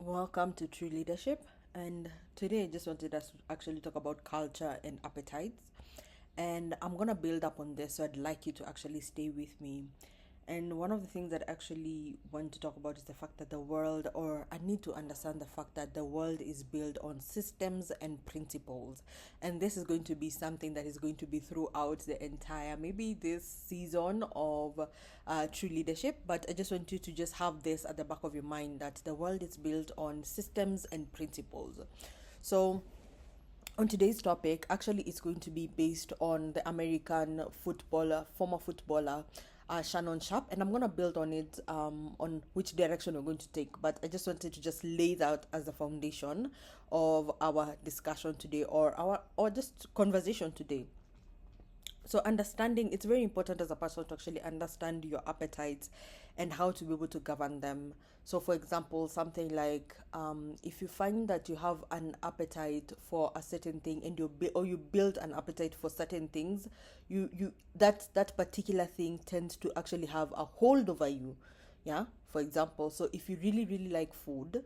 Welcome to True Leadership. And today I just wanted us to actually talk about culture and appetites. And I'm going to build up on this, so I'd like you to actually stay with me. And one of the things that I actually want to talk about is the fact that the world, or I need to understand the fact that the world is built on systems and principles. And this is going to be something that is going to be throughout the entire, maybe this season of True Leadership. But I just want you to just have this at the back of your mind that the world is built on systems and principles. So, on today's topic, actually, it's going to be based on the American footballer, former footballer, Shannon Sharpe, and I'm going to build on it on which direction we're going to take. But I just wanted to just lay that as the foundation of our discussion today, or just conversation today. So understanding, it's very important as a person to actually understand your appetites and how to be able to govern them. So for example, something like if you find that you have an appetite for a certain thing, and you build an appetite for certain things, that particular thing tends to actually have a hold over you. Yeah, for example, so if you really really like food,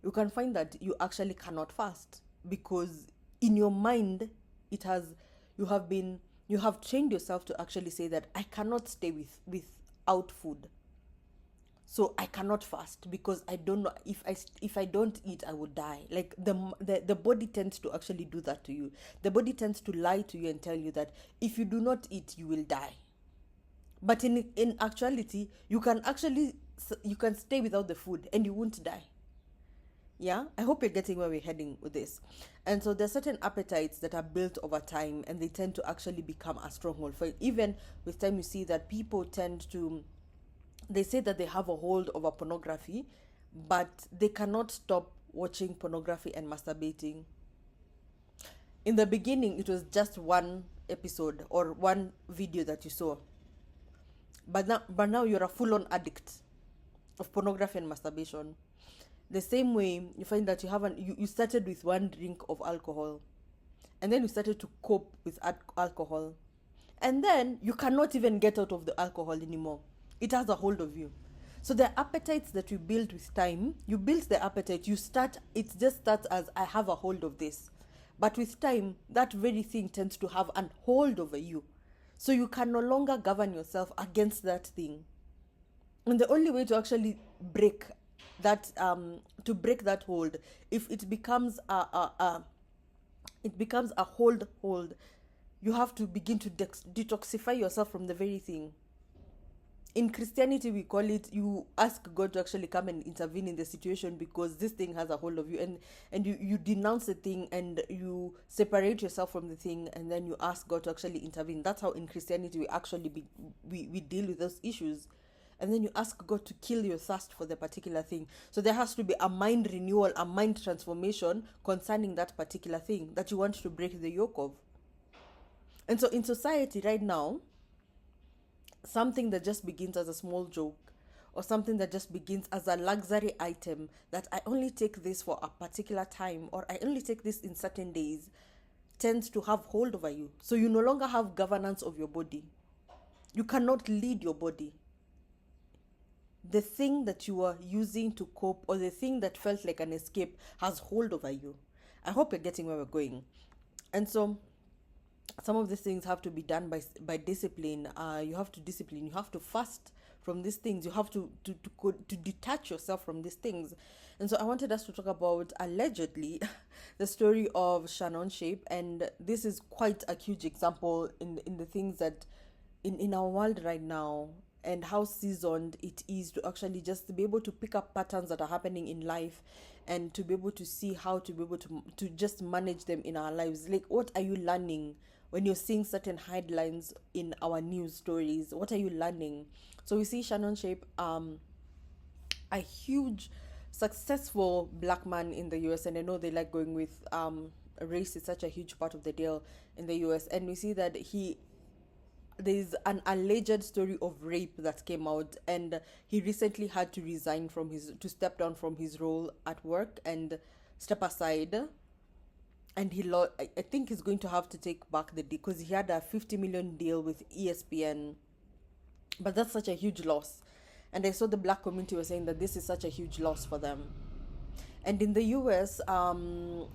you can find that you actually cannot fast, because in your mind it has you have been you have trained yourself to actually say that I cannot stay without food, so I cannot fast because I don't know, if I don't eat I would die. Like the body tends to actually do that to you. The body tends to lie to you and tell you that if you do not eat you will die. But in actuality, you can stay without the food and you won't die. Yeah, I hope you're getting where we're heading with this. And so there's certain appetites that are built over time, and they tend to actually become a stronghold. For even with time, you see that people tend to, they say that they have a hold over pornography, but they cannot stop watching pornography and masturbating. In the beginning, it was just one episode or one video that you saw, but now you're a full-on addict of pornography and masturbation. The same way, you find that you started with one drink of alcohol, and then you started to cope with alcohol, and then you cannot even get out of the alcohol anymore. It has a hold of you. So the appetites that you build with time, you build the appetite, it just starts as I have a hold of this, but with time that very thing tends to have a hold over you, so you can no longer govern yourself against that thing. And the only way to actually break that hold, if it becomes a hold, you have to begin to detoxify yourself from the very thing. In Christianity, we call it, you ask God to actually come and intervene in the situation because this thing has a hold of you, and you denounce the thing and you separate yourself from the thing, and then you ask God to actually intervene. That's how in Christianity we actually we deal with those issues. And then you ask God to kill your thirst for the particular thing. So there has to be a mind renewal, a mind transformation concerning that particular thing that you want to break the yoke of. And so in society right now, something that just begins as a small joke, or something that just begins as a luxury item, that I only take this for a particular time, or I only take this in certain days, tends to have hold over you. So you no longer have governance of your body. You cannot lead your body. The thing that you are using to cope, or the thing that felt like an escape, has hold over you. I hope you're getting where we're going. And so some of these things have to be done by discipline. You have to discipline, you have to fast from these things, you have to detach yourself from these things. And so I wanted us to talk about, allegedly, the story of Shannon Sharpe. And this is quite a huge example in the things that in our world right now, and how seasoned it is to actually just be able to pick up patterns that are happening in life, and to be able to see how to be able to just manage them in our lives. Like, what are you learning when you're seeing certain headlines in our news stories? What are you learning? So we see Shannon Sharpe, a huge successful black man in the US, and I know they like going with race is such a huge part of the deal in the US. And we see that there's an alleged story of rape that came out, and he recently had to resign to step down from his role at work and step aside. And I think he's going to have to take back the deal, because he had a 50 million deal with ESPN. But that's such a huge loss. And I saw the black community was saying that this is such a huge loss for them. And in the US,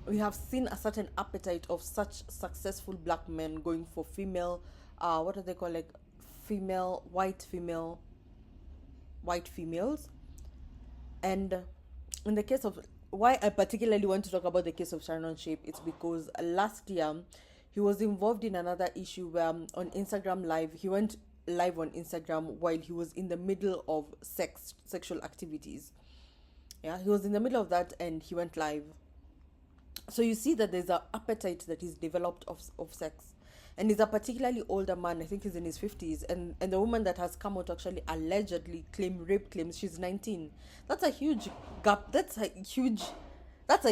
we have seen a certain appetite of such successful black men going for female, what are they called, like female, white females. And in the case of why I particularly want to talk about the case of Shannon Shape, it's because last year he was involved in another issue where on Instagram Live, he went live on Instagram while he was in the middle of sexual activities. Yeah, he was in the middle of that and he went live. So you see that there's an appetite that is developed of sex. And he's a particularly older man, I think he's in his 50s. And the woman that has come out to actually allegedly claim rape claims, she's 19. That's a huge gap. That's a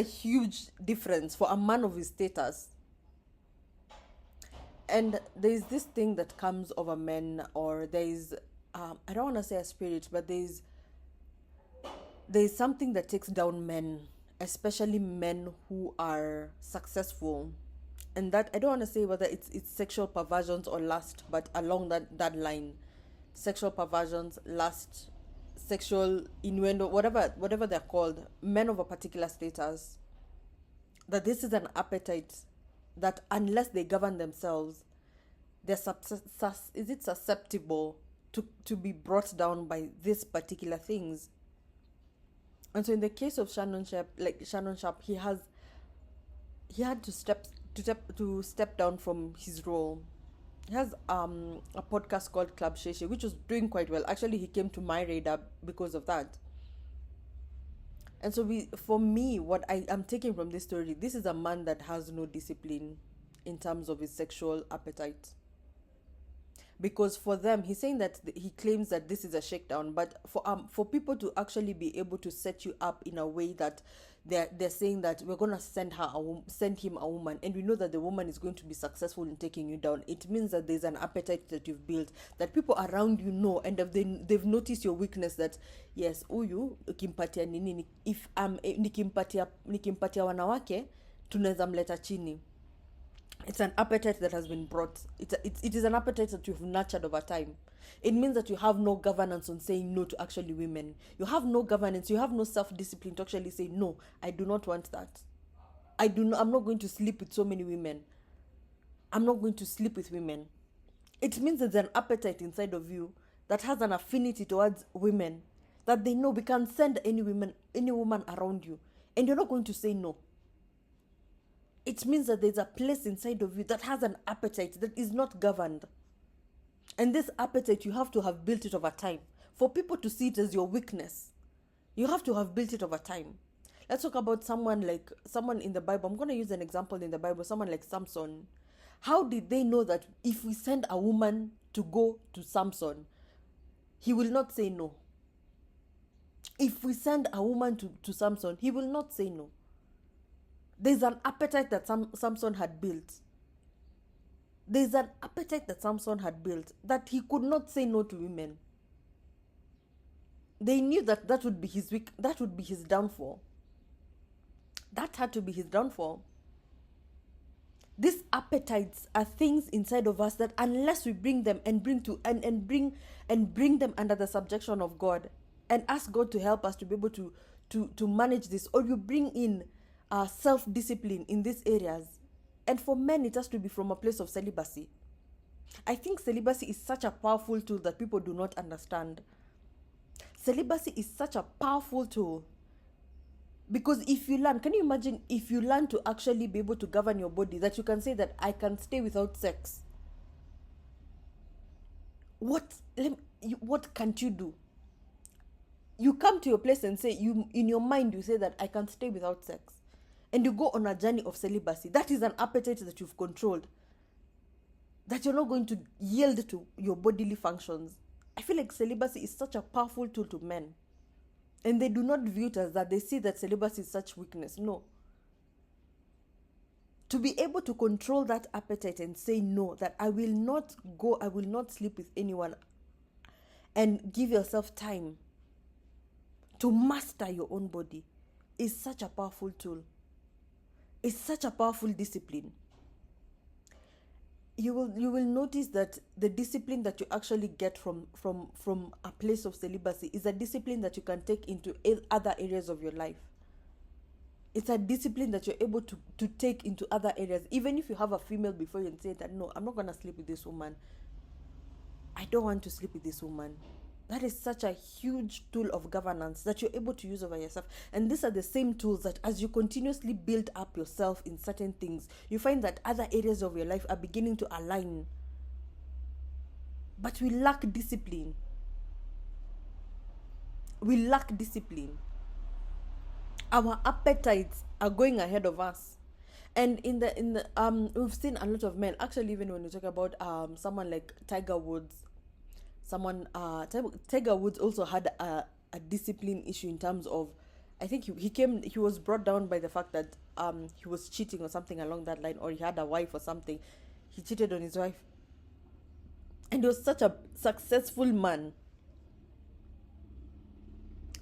huge difference for a man of his status. And there's this thing that comes over men, or there's, I don't want to say a spirit, but there's something that takes down men, especially men who are successful. And that, I don't want to say whether it's sexual perversions or lust, but along that line, sexual perversions, lust, sexual innuendo, whatever they're called, men of a particular status, that this is an appetite that unless they govern themselves, they're susceptible to be brought down by these particular things. And so in the case of Shannon Sharp, he had to step down from his role. He has a podcast called Club Sheshe, which was doing quite well. Actually, he came to my radar because of that. And so for me, what I am taking from this story, this is a man that has no discipline in terms of his sexual appetite. Because for them, he's saying that he claims that this is a shakedown, but for people to actually be able to set you up in a way that they're saying that we're gonna send him a woman, and we know that the woman is going to be successful in taking you down. It means that there's an appetite that you've built, that people around you know, and they've noticed your weakness. That yes, huyu ukimpatia nini, if nikimpatia wanawake tunaweza mleta chini. It's an appetite that has been brought. It is an appetite that you've nurtured over time. It means that you have no governance on saying no to actually women. You have no governance. You have no self-discipline to actually say, no, I do not want that. I'm not going to sleep with so many women. I'm not going to sleep with women. It means there's an appetite inside of you that has an affinity towards women, that they know we can send any woman around you, and you're not going to say no. It means that there's a place inside of you that has an appetite that is not governed. And this appetite, you have to have built it over time. For people to see it as your weakness, you have to have built it over time. Let's talk about someone in the Bible. I'm going to use an example in the Bible, someone like Samson. How did they know that if we send a woman to go to Samson, he will not say no? If we send a woman to Samson, he will not say no. There's an appetite that Samson had built. There's an appetite that Samson had built that he could not say no to women. They knew that would be his downfall. That had to be his downfall. These appetites are things inside of us that unless we bring them and bring them under the subjection of God and ask God to help us to be able to manage this, or you bring in self-discipline in these areas. And for men, it has to be from a place of celibacy. I think celibacy is such a powerful tool that people do not understand. Celibacy is such a powerful tool. Because if you learn, can you imagine if you learn to actually be able to govern your body, that you can say that I can stay without sex? What can't you do? You come to your place and say, in your mind, you say that I can stay without sex. And you go on a journey of celibacy. That is an appetite that you've controlled. That you're not going to yield to your bodily functions. I feel like celibacy is such a powerful tool to men. And they do not view it as that. They see that celibacy is such weakness. No. To be able to control that appetite and say no, that I will not sleep with anyone, and give yourself time to master your own body, is such a powerful tool. It's such a powerful discipline. You will notice that the discipline that you actually get from a place of celibacy is a discipline that you can take into other areas of your life. It's a discipline that you're able to take into other areas. Even if you have a female before you and say that, no, I'm not going to sleep with this woman. I don't want to sleep with this woman. That is such a huge tool of governance that you're able to use over yourself. And these are the same tools that as you continuously build up yourself in certain things, you find that other areas of your life are beginning to align. But we lack discipline. We lack discipline. Our appetites are going ahead of us. And in the we've seen a lot of men, actually, even when you talk about someone like Tiger Woods, Tiger Woods also had a discipline issue in terms of, I think he was brought down by the fact that he was cheating or something along that line, or he had a wife or something. He cheated on his wife, and he was such a successful man.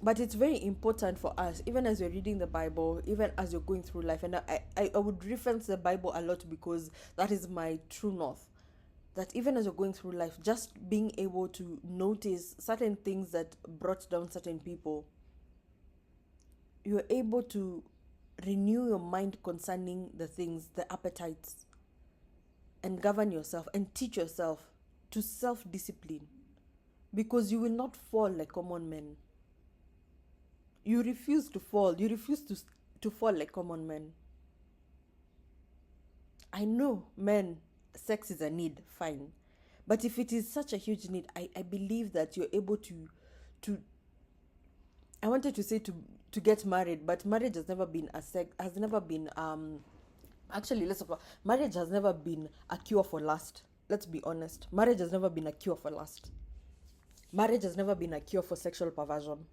But it's very important for us, even as you're reading the Bible, even as you're going through life. And I would reference the Bible a lot because that is my true north. That even as you're going through life, just being able to notice certain things that brought down certain people, you're able to renew your mind concerning the things, the appetites, and govern yourself and teach yourself to self-discipline. Because you will not fall like common men. You refuse to fall. You refuse to fall like common men. I know, men, sex is a need, fine. But if it is such a huge need, I believe that you're able to I wanted to say to get married, but marriage has never been actually, let's talk about, marriage has never been a cure for lust. Let's be honest. Marriage has never been a cure for lust. Marriage has never been a cure for sexual perversion.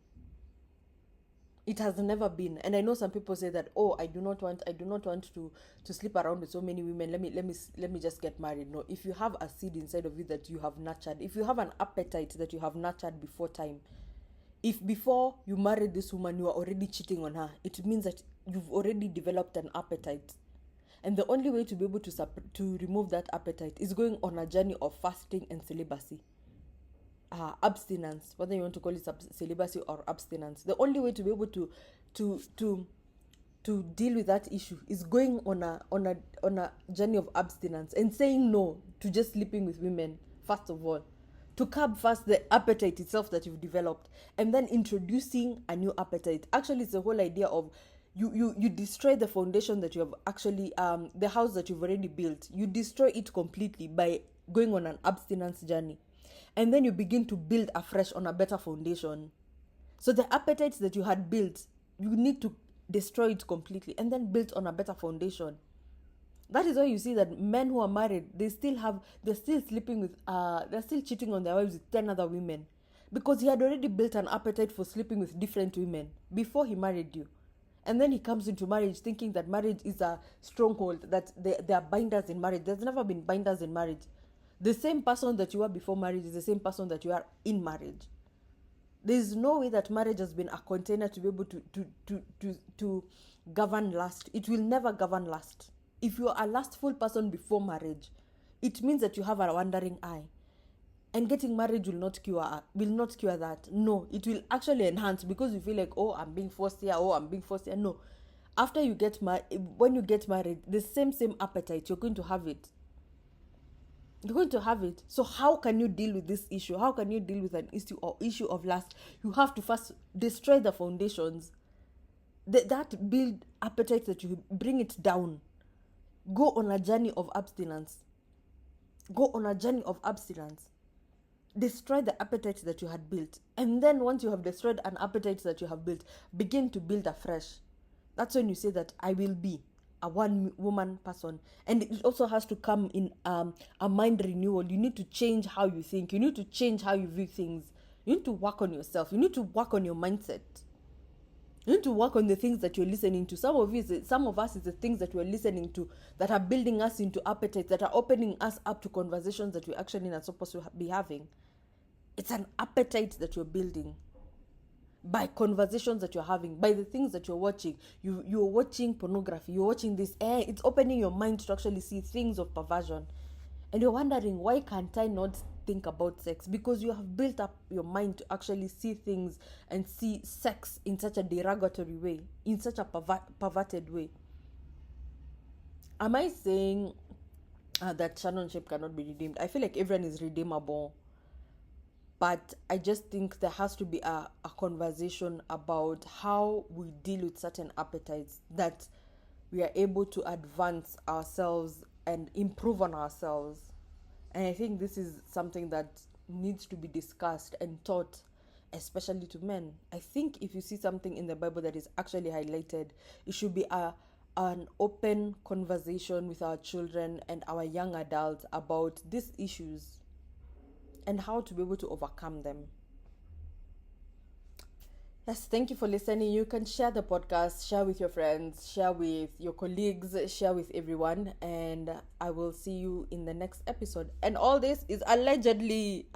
It has never been. And I know some people say that, oh, I do not want to sleep around with so many women. Let me just get married. No, if you have a seed inside of you that you have nurtured, if you have an appetite that you have nurtured before time, if before you married this woman you are already cheating on her, it means that you've already developed an appetite. And the only way to be able to remove that appetite is going on a journey of fasting and celibacy. Abstinence, whether you want to call it celibacy or abstinence. The only way to be able to deal with that issue is going on a journey of abstinence and saying no to just sleeping with women, first of all, to curb first the appetite itself that you've developed, and then introducing a new appetite. Actually, it's the whole idea of you destroy the foundation that you have actually the house that you've already built. You destroy it completely by going on an abstinence journey. And then you begin to build afresh on a better foundation. So the appetites that you had built, you need to destroy it completely and then build on a better foundation. That is why you see that men who are married, they're still sleeping with, they're still cheating on their wives with 10 other women. Because he had already built an appetite for sleeping with different women before he married you. And then he comes into marriage thinking that marriage is a stronghold, that there are binders in marriage. There's never been binders in marriage. The same person that you were before marriage is the same person that you are in marriage. There is no way that marriage has been a container to be able to govern lust. It will never govern lust. If you are a lustful person before marriage, it means that you have a wandering eye. And getting married will not cure that. No, it will actually enhance, because you feel like, oh, I'm being forced here, No. After you get married, when you get married, the same appetite, you're going to have it. You're going to have it. So how can you deal with this issue? How can you deal with an issue of lust? You have to first destroy the foundations. That build appetite that you bring it down. Go on a journey of abstinence. Destroy the appetite that you had built. And then once you have destroyed an appetite that you have built, begin to build afresh. That's when you say that I will be a one-woman person. And it also has to come in a mind renewal. You need to change how you think. You need to change how you view things. You need to work on yourself. You need to work on your mindset. You need to work on the things that you're listening to. Some of us is the things that we're listening to that are building us into appetites, that are opening us up to conversations that we're actually not supposed to be having. It's an appetite that you're building by conversations that you're having, by the things that you're watching. You're watching pornography, you're watching this, it's opening your mind to actually see things of perversion. And you're wondering, why can't I not think about sex because you have built up your mind to actually see things and see sex in such a derogatory way, in such a perverted way. Am I saying that Shannon Shape cannot be redeemed? I feel like everyone is redeemable, but I just think there has to be a conversation about how we deal with certain appetites, that we are able to advance ourselves and improve on ourselves. And I think this is something that needs to be discussed and taught, especially to men. I think if you see something in the Bible that is actually highlighted, it should be an open conversation with our children and our young adults about these issues and how to be able to overcome them. Yes, thank you for listening. You can share the podcast, share with your friends, share with your colleagues, share with everyone, and I will see you in the next episode. And all this is allegedly.